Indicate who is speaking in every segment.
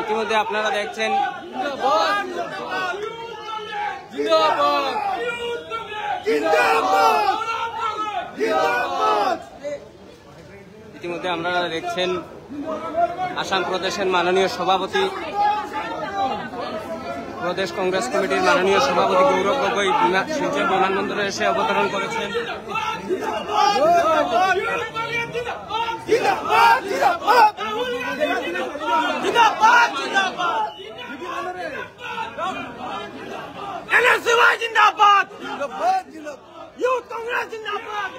Speaker 1: ইতিমধ্যে আপনারা দেখছেন আসাম প্রদেশের মাননীয় সভাপতি, প্রদেশ কংগ্রেস কমিটির মাননীয় সভাপতি গৌরব গগৈ শিলচর বিমানবন্দরে এসে অবতরণ করেছেন।
Speaker 2: जिंदाबाद, यूथ कांग्रेस जिंदाबाद,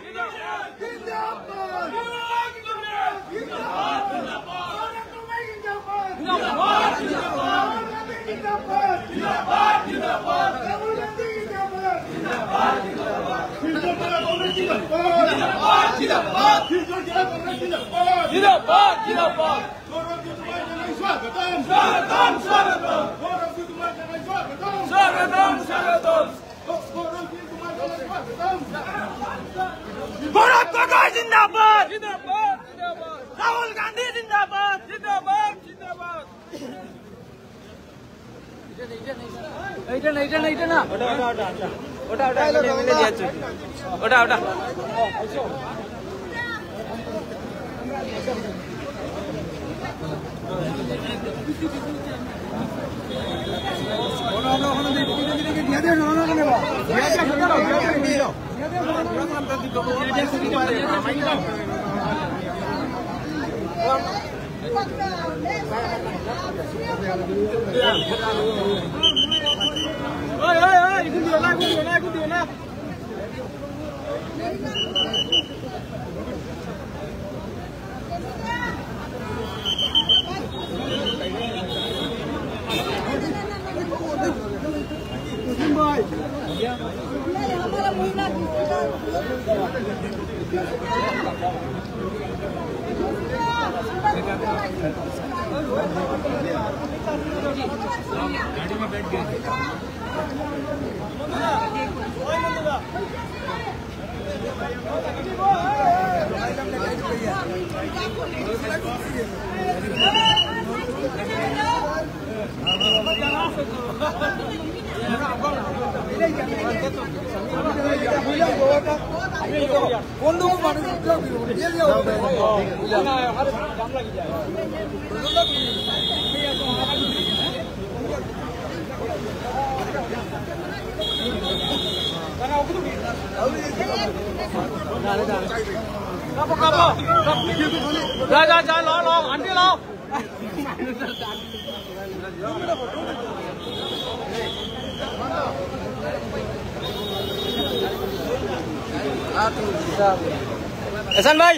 Speaker 2: भारत सरकार जिंदाबाद, राहुल गांधी जिंदाबाद, गाड़ी में बैठ गए। जा लो आंटी लो एहसान भाई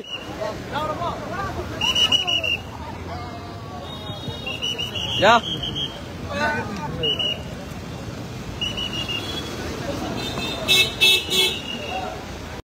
Speaker 2: जा